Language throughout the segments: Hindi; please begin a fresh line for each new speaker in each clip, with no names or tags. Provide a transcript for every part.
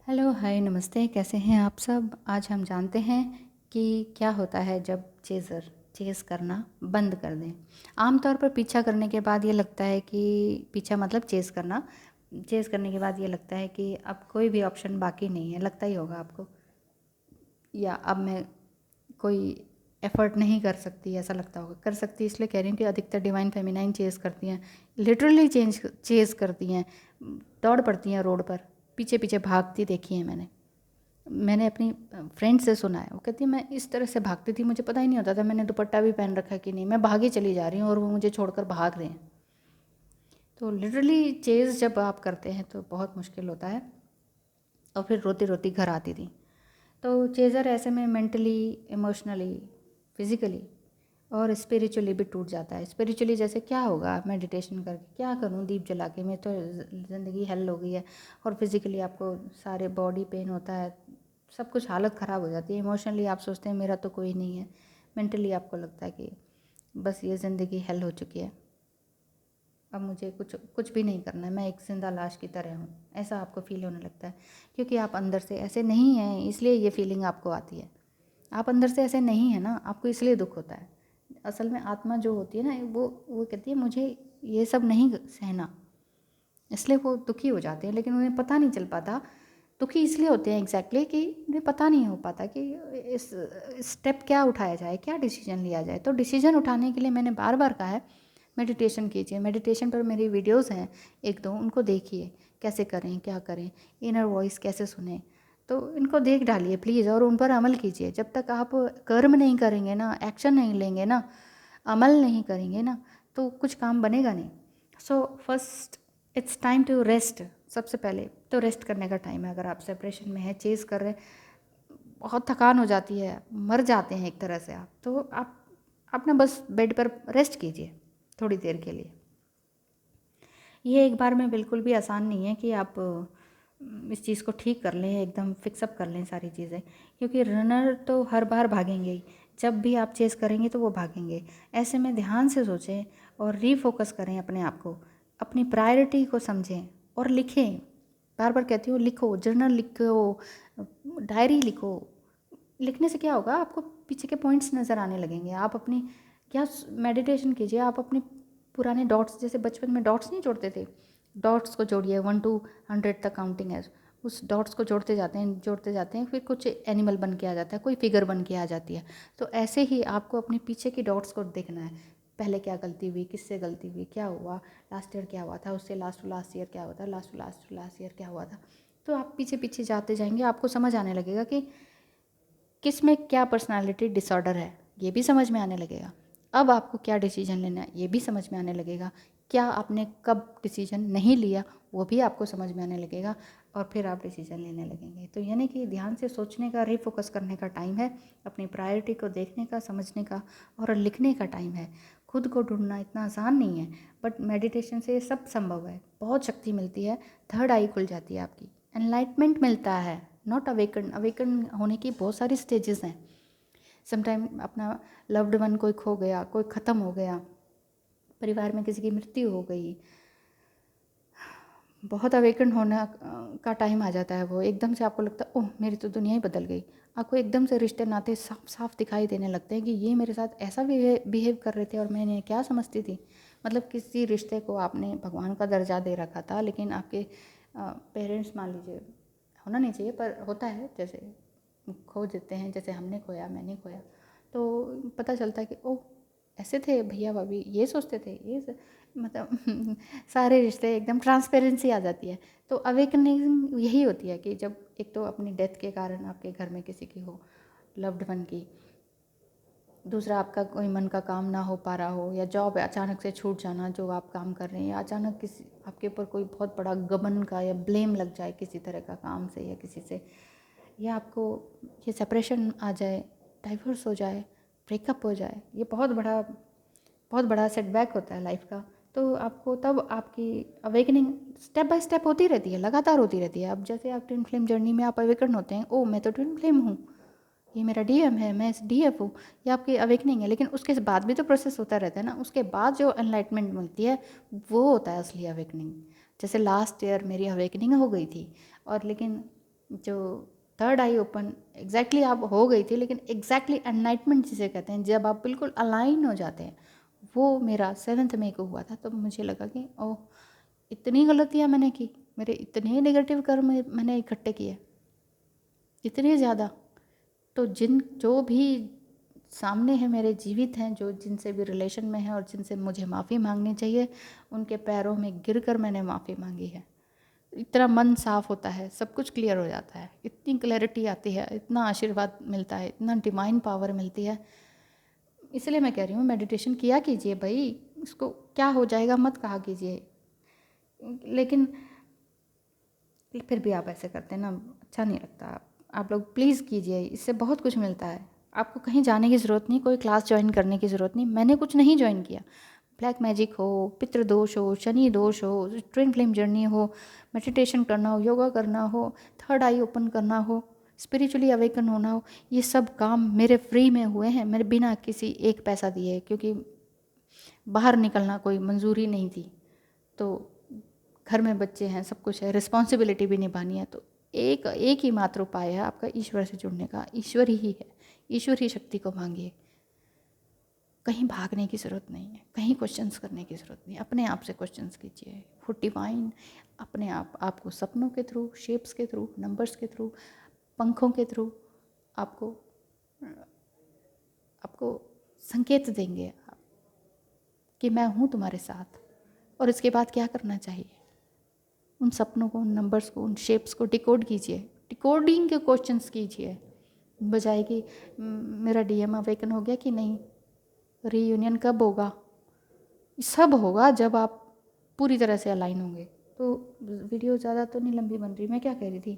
हेलो, हाय, नमस्ते। कैसे हैं आप सब? आज हम जानते हैं कि क्या होता है जब चेज़ करना बंद कर दें। आमतौर पर पीछा करने के बाद ये लगता है कि पीछा मतलब चेज़ करने के बाद ये लगता है कि अब कोई भी ऑप्शन बाकी नहीं है। लगता ही होगा आपको, या अब मैं कोई एफ़र्ट नहीं कर सकती, ऐसा लगता होगा। कर सकती इसलिए कह रही हूँ कि अधिकतर डिवाइन फेमिनाइन चेज़ करती हैं, लिटरली चेज़ करती हैं, दौड़ पड़ती हैं रोड पर, पीछे पीछे भागती देखी है मैंने अपनी फ्रेंड से सुना है। वो कहती है मैं इस तरह से भागती थी, मुझे पता ही नहीं होता था मैंने दुपट्टा भी पहन रखा कि नहीं, मैं भागी चली जा रही हूँ और वो मुझे छोड़कर भाग रहे हैं। तो लिटरली चेज़ जब आप करते हैं तो बहुत मुश्किल होता है। और फिर रोती रोती घर आती थी। तो चेज़र ऐसे में मेंटली, इमोशनली, फिज़िकली और स्पिरिचुअली भी टूट जाता है। स्पिरिचुअली जैसे क्या होगा मेडिटेशन करके, क्या करूँ दीप जला के, मैं तो ज़िंदगी हेल हो गई है। और फिज़िकली आपको सारे बॉडी पेन होता है, सब कुछ हालत ख़राब हो जाती है। इमोशनली आप सोचते हैं मेरा तो कोई नहीं है। मेंटली आपको लगता है कि बस ये ज़िंदगी हेल हो चुकी है, अब मुझे कुछ कुछ भी नहीं करना है, मैं एक ज़िंदा लाश की तरह हूँ, ऐसा आपको फ़ील होने लगता है। क्योंकि आप अंदर से ऐसे नहीं हैं, इसलिए ये फीलिंग आपको आती है। आप अंदर से ऐसे नहीं हैं ना, आपको इसलिए दुख होता है। असल में आत्मा जो होती है ना, वो कहती है मुझे ये सब नहीं सहना, इसलिए वो दुखी हो जाते हैं। लेकिन उन्हें पता नहीं चल पाता, दुखी इसलिए होते हैं एग्जैक्टली कि उन्हें पता नहीं हो पाता कि इस स्टेप क्या उठाया जाए, क्या डिसीजन लिया जाए। तो डिसीजन उठाने के लिए मैंने बार बार कहा है मेडिटेशन कीजिए। मेडिटेशन पर मेरी वीडियोस हैं एक दो, उनको देखिए कैसे करें, क्या करें, इनर वॉइस कैसे सुने। तो इनको देख डालिए प्लीज़ और उन पर अमल कीजिए। जब तक आप कर्म नहीं करेंगे ना, एक्शन नहीं लेंगे ना, अमल नहीं करेंगे ना, तो कुछ काम बनेगा नहीं। So first it's time to rest. सबसे पहले तो रेस्ट करने का टाइम है। अगर आप सेपरेशन में है, चेज़ कर रहे, बहुत थकान हो जाती है, मर जाते हैं एक तरह से आप, तो आप ना बस बेड पर रेस्ट कीजिए थोड़ी देर के लिए। ये एक बार में बिल्कुल भी आसान नहीं है कि आप इस चीज़ को ठीक कर लें, एकदम फिक्सअप कर लें सारी चीज़ें। क्योंकि रनर तो हर बार भागेंगे ही, जब भी आप चेज़ करेंगे तो वो भागेंगे। ऐसे में ध्यान से सोचें और रीफोकस करें अपने आप को, अपनी प्रायोरिटी को समझें और लिखें। बार बार कहती हूँ लिखो, जर्नल लिखो, डायरी लिखो। लिखने से क्या होगा, आपको पीछे के पॉइंट्स नज़र आने लगेंगे। आप अपनी क्या मेडिटेशन कीजिए, आप अपने पुराने डॉट्स, जैसे बचपन में डॉट्स नहीं जोड़ते थे, डॉट्स को जोड़िए, 1 to 100 तक काउंटिंग है। उस डॉट्स को जोड़ते जाते हैं, फिर कुछ एनिमल बन के आ जाता है, कोई फिगर बन के आ जाती है। तो ऐसे ही आपको अपने पीछे की डॉट्स को देखना है। पहले क्या गलती हुई, किससे गलती हुई, क्या हुआ, लास्ट ईयर क्या हुआ था, उससे लास्ट टू लास्ट ईयर क्या हुआ था, लास्ट टू लास्ट ईयर क्या हुआ था। तो आप पीछे पीछे जाते जाएंगे, आपको समझ आने लगेगा कि किस में क्या पर्सनालिटी डिसऑर्डर है, ये भी समझ में आने लगेगा। अब आपको क्या डिसीजन लेना है, ये भी समझ में आने लगेगा। क्या आपने कब डिसीजन नहीं लिया, वो भी आपको समझ में आने लगेगा। और फिर आप डिसीजन लेने लगेंगे। तो यानी कि ध्यान से सोचने का, रीफोकस करने का टाइम है, अपनी प्रायोरिटी को देखने का, समझने का और लिखने का टाइम है। खुद को ढूंढना इतना आसान नहीं है, बट मेडिटेशन से सब संभव है। बहुत शक्ति मिलती है, थर्ड आई खुल जाती है आपकी, एनलाइटमेंट मिलता है, नॉट अवेकन। अवेकन होने की बहुत सारी स्टेजेस हैं। समटाइम अपना लव्ड वन कोई खो गया, कोई ख़त्म हो गया, परिवार में किसी की मृत्यु हो गई, बहुत अवेकन होना का टाइम आ जाता है। वो एकदम से आपको लगता है ओह मेरी तो दुनिया ही बदल गई। आपको एकदम से रिश्ते नाते साफ साफ दिखाई देने लगते हैं कि ये मेरे साथ ऐसा बिहेव कर रहे थे और मैंने क्या समझती थी। मतलब किसी रिश्ते को आपने भगवान का दर्जा दे रखा था, लेकिन आपके पेरेंट्स, मान लीजिए, होना नहीं चाहिए पर होता है, जैसे खो देते हैं, जैसे हमने खोया, मैंने खोया, तो पता चलता है कि ओह ऐसे थे भैया भाभी, ये सोचते थे, मतलब सारे रिश्ते एकदम ट्रांसपेरेंसी आ जाती है। तो अवेकनिंग यही होती है कि जब एक तो अपनी डेथ के कारण आपके घर में किसी की हो, लव्ड वन की, दूसरा आपका कोई मन का काम ना हो पा रहा हो, या जॉब अचानक से छूट जाना जो आप काम कर रहे हैं, या अचानक किसी आपके ऊपर कोई बहुत बड़ा गबन का या ब्लेम लग जाए किसी तरह का काम से या किसी से, या आपको ये सेपरेशन आ जाए, डाइवोर्स हो जाए, ब्रेकअप हो जाए, ये बहुत बड़ा सेटबैक होता है लाइफ का। तो आपको तब आपकी अवेकनिंग स्टेप बाय स्टेप होती रहती है, लगातार होती रहती है। अब जैसे आप ट्विन फ्लेम जर्नी में आप अवेकन होते हैं, ओह मैं तो ट्विन फ्लेम हूँ, ये मेरा डीएम है, मैं डीएफ हूँ, ये आपकी अवेकनिंग है। लेकिन उसके बाद भी तो प्रोसेस होता रहता है ना, उसके बाद जो एनलाइटमेंट मिलती है वो होता है असली अवेकनिंग। जैसे लास्ट ईयर मेरी अवेकनिंग हो गई थी, और लेकिन जो थर्ड आई ओपन एग्जैक्टली आप हो गई थी, लेकिन एग्जैक्टली एनलाइटमेंट जिसे कहते हैं, जब आप बिल्कुल अलाइन हो जाते हैं, वो मेरा 7 मई को हुआ था। तो मुझे लगा कि ओह, इतनी गलतियाँ मैंने की, मेरे इतने नेगेटिव कर्म मैंने इकट्ठे किए, इतने ज़्यादा। तो जो भी सामने है मेरे जीवित हैं, जो जिनसे भी रिलेशन में है और जिनसे मुझे माफ़ी मांगनी चाहिए, उनके पैरों में गिरकर मैंने माफ़ी मांगी है। इतना मन साफ होता है, सब कुछ क्लियर हो जाता है, इतनी क्लैरिटी आती है, इतना आशीर्वाद मिलता है, इतना डिवाइन पावर मिलती है। इसलिए मैं कह रही हूँ मेडिटेशन किया कीजिए भाई, इसको क्या हो जाएगा मत कहा कीजिए। लेकिन फिर भी आप ऐसे करते हैं ना, अच्छा नहीं लगता। आप लोग प्लीज़ कीजिए, इससे बहुत कुछ मिलता है। आपको कहीं जाने की ज़रूरत नहीं, कोई क्लास ज्वाइन करने की ज़रूरत नहीं। मैंने कुछ नहीं ज्वाइन किया। ब्लैक मैजिक हो, पितृदोष हो, शनि दोष हो, ट्विन फ्लेम जर्नी हो, मेडिटेशन करना हो, योगा करना हो, थर्ड आई ओपन करना हो, स्पिरिचुअली अवेकन होना हो, ये सब काम मेरे फ्री में हुए हैं, मेरे बिना किसी एक पैसा दिए, क्योंकि बाहर निकलना कोई मंजूरी नहीं थी। तो घर में बच्चे हैं, सब कुछ है, रिस्पॉन्सिबिलिटी भी निभानी है। तो एक ही मात्र उपाय है आपका ईश्वर से जुड़ने का, ईश्वर ही है। ईश्वर ही शक्ति को मांगिए, कहीं भागने की ज़रूरत नहीं है, कहीं क्वेश्चंस करने की ज़रूरत नहीं है। अपने आप से क्वेश्चंस कीजिए। वो डिवाइन अपने आप आपको सपनों के थ्रू, शेप्स के थ्रू, नंबर्स के थ्रू, पंखों के थ्रू आपको आपको संकेत देंगे कि मैं हूँ तुम्हारे साथ। और इसके बाद क्या करना चाहिए, उन सपनों को, उन नंबर्स को, उन शेप्स को डिकोड कीजिए, डिकोडिंग के क्वेश्चंस कीजिए, बजाय कि मेरा डीएम अवेकन हो गया कि नहीं, रीयूनियन कब होगा। सब होगा जब आप पूरी तरह से अलाइन होंगे। तो वीडियो ज़्यादा तो नहीं लंबी बन रही, मैं क्या कह रही थी,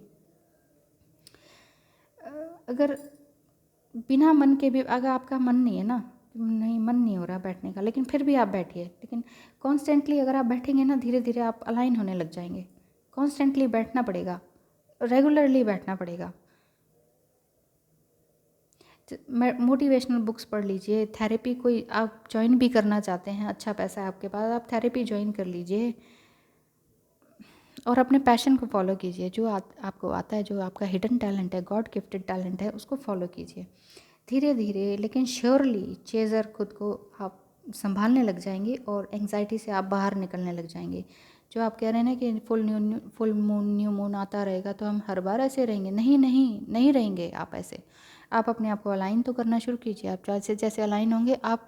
अगर बिना मन के भी, अगर आपका मन नहीं है ना, नहीं मन नहीं हो रहा बैठने का, लेकिन फिर भी आप बैठिए। लेकिन कॉन्स्टेंटली अगर आप बैठेंगे ना, धीरे धीरे आप अलाइन होने लग जाएंगे। कॉन्स्टेंटली बैठना पड़ेगा, रेगुलरली बैठना पड़ेगा। मोटिवेशनल बुक्स पढ़ लीजिए, थेरेपी कोई आप ज्वाइन भी करना चाहते हैं, अच्छा पैसा है आपके पास, आप थेरेपी ज्वाइन कर लीजिए। और अपने पैशन को फॉलो कीजिए, जो आपको आता है, जो आपका हिडन टैलेंट है, गॉड गिफ्टेड टैलेंट है, उसको फॉलो कीजिए धीरे धीरे लेकिन श्योरली। चेज़र खुद को आप संभालने लग जाएंगे और एंग्जाइटी से आप बाहर निकलने लग जाएंगे। जो आप कह रहे हैं ना कि फुल मून न्यू मून आता रहेगा तो हम हर बार ऐसे रहेंगे, नहीं नहीं नहीं रहेंगे आप ऐसे। आप अपने आप को अलाइन तो करना शुरू कीजिए। आप जैसे जैसे अलाइन होंगे, आप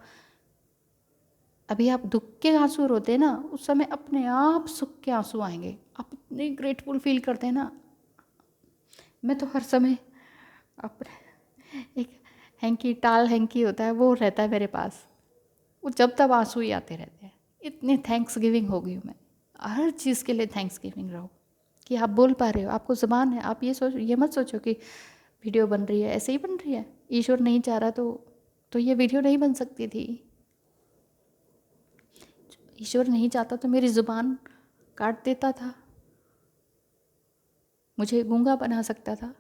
अभी आप दुख के आंसू रोते हैं ना, उस समय अपने आप सुख के आंसू आएंगे। आप इतने ग्रेटफुल फील करते हैं ना। मैं तो हर समय अपने एक हैंकी, टाल हैंकी होता है, वो रहता है मेरे पास, वो जब तब आंसू ही आते रहते हैं। इतनी थैंक्स गिविंग हो गई हूँ मैं, हर चीज़ के लिए थैंक्स गिविंग रहो कि आप बोल पा रहे हो, आपको ज़ुबान है। आप ये मत सोचो कि वीडियो बन रही है ऐसे ही बन रही है, ईश्वर नहीं चाह रहा तो ये वीडियो नहीं बन सकती थी। ईश्वर नहीं चाहता तो मेरी ज़ुबान काट देता था, मुझे गूंगा बना सकता था,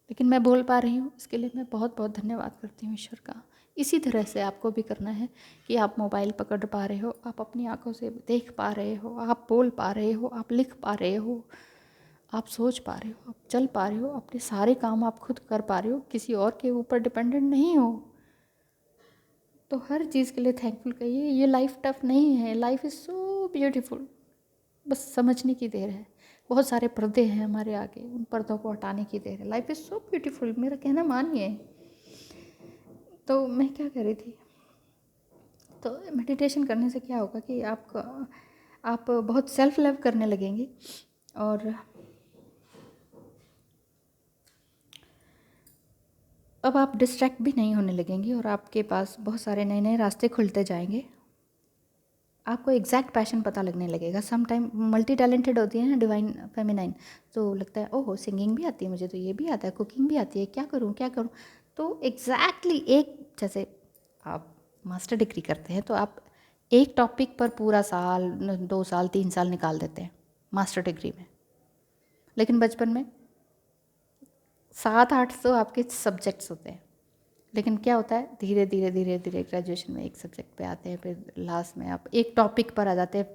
लेकिन मैं बोल पा रही हूँ, इसके लिए मैं बहुत बहुत धन्यवाद करती हूँ ईश्वर का। इसी तरह से आपको भी करना है कि आप मोबाइल पकड़ पा रहे हो, आप अपनी आंखों से देख पा रहे हो, आप बोल पा रहे हो, आप लिख पा रहे हो, आप सोच पा रहे हो, आप चल पा रहे हो, अपने सारे काम आप खुद कर पा रहे हो, किसी और के ऊपर डिपेंडेंट नहीं हो। तो हर चीज़ के लिए थैंकफुल कहिए। ये लाइफ टफ नहीं है, लाइफ इज़ सो ब्यूटीफुल, बस समझने की देर है। बहुत सारे पर्दे हैं हमारे आगे, उन पर्दों को हटाने की देर है। लाइफ इज़ सो ब्यूटीफुल, मेरा कहना मानिए। तो मैं क्या कह रही थी, तो मेडिटेशन करने से क्या होगा कि आप बहुत सेल्फ लव करने लगेंगे और अब आप डिस्ट्रैक्ट भी नहीं होने लगेंगे और आपके पास बहुत सारे नए नए रास्ते खुलते जाएंगे। आपको एग्जैक्ट पैशन पता लगने लगेगा। सम टाइम मल्टी टैलेंटेड होती है ना डिवाइन फेमिनाइन, तो लगता है ओहो सिंगिंग भी आती है मुझे, तो ये भी आता है, कुकिंग भी आती है, क्या करूँ क्या करूँ। तो एग्जैक्टली एक, जैसे आप मास्टर डिग्री करते हैं तो आप एक टॉपिक पर पूरा साल, 2 साल, 3 साल निकाल देते हैं मास्टर डिग्री में, लेकिन बचपन में 7-8 तो आपके सब्जेक्ट्स होते हैं। लेकिन क्या होता है, धीरे धीरे धीरे धीरे ग्रेजुएशन में एक सब्जेक्ट पे आते हैं, फिर लास्ट में आप एक टॉपिक पर आ जाते हैं,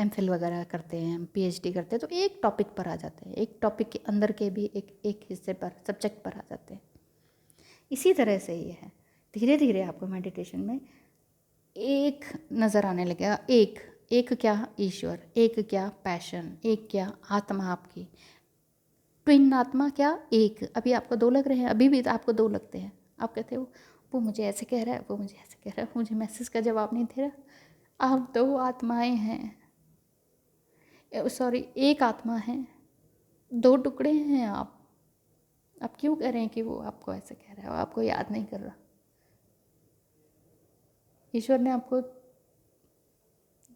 एमफिल वगैरह करते हैं, पीएचडी करते हैं, तो एक टॉपिक पर आ जाते हैं, एक टॉपिक के अंदर के भी एक एक हिस्से पर, सब्जेक्ट पर आ जाते हैं। इसी तरह से ये है, धीरे धीरे आपको मेडिटेशन में एक नज़र आने लगेगा। एक क्या ईश्वर, एक क्या पैशन, एक क्या आत्मा आपकी, ट्विन आत्मा क्या एक। अभी आपको दो लग रहे हैं, अभी भी आपको दो लगते हैं। आप कहते हो वो मुझे ऐसे कह रहा है, वो मुझे ऐसे कह रहा है, मुझे मैसेज का जवाब नहीं दे रहा। आप दो आत्माएं हैं, सॉरी एक आत्मा है, दो टुकड़े हैं आप। आप क्यों कह रहे हैं कि वो आपको ऐसे कह रहा है, वो आपको याद नहीं कर रहा। ईश्वर ने आपको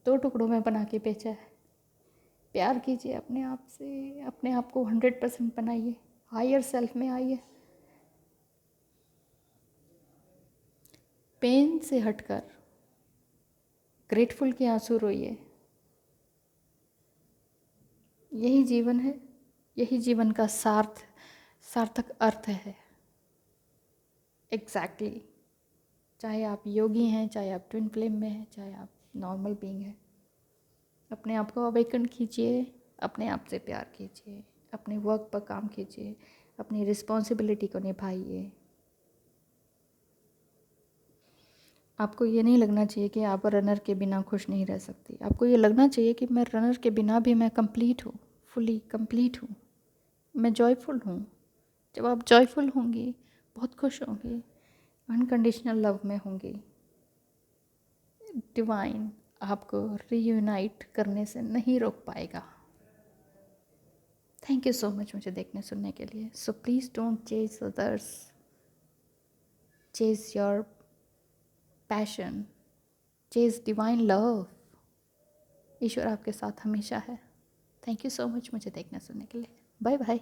दो टुकड़ों में बना के भेजा है। प्यार कीजिए अपने आप से, अपने आप को 100% बनाइए, हायर सेल्फ में आइए, पेन से हटकर ग्रेटफुल के आंसू रोइए। यही जीवन है, यही जीवन का सार्थक अर्थ है। एग्जैक्टली चाहे आप योगी हैं, चाहे आप ट्विन फ्लेम में हैं, चाहे आप नॉर्मल बीइंग हैं, अपने आप को अवेकन कीजिए, अपने आप से प्यार कीजिए, अपने वर्क पर काम कीजिए, अपनी रिस्पॉन्सिबिलिटी को निभाइए। आपको ये नहीं लगना चाहिए कि आप रनर के बिना खुश नहीं रह सकती। आपको ये लगना चाहिए कि मैं रनर के बिना भी मैं कंप्लीट हूँ, फुली कंप्लीट हूँ, मैं जॉयफुल हूँ। जब आप जॉयफुल होंगी, बहुत खुश होंगी, अनकंडीशनल लव में होंगी, डिवाइन आपको रीयूनाइट करने से नहीं रोक पाएगा। थैंक यू सो मच मुझे देखने सुनने के लिए। So please don't chase others, chase your passion, chase divine love. ईश्वर आपके साथ हमेशा है। थैंक यू सो मच मुझे देखने सुनने के लिए। Bye bye.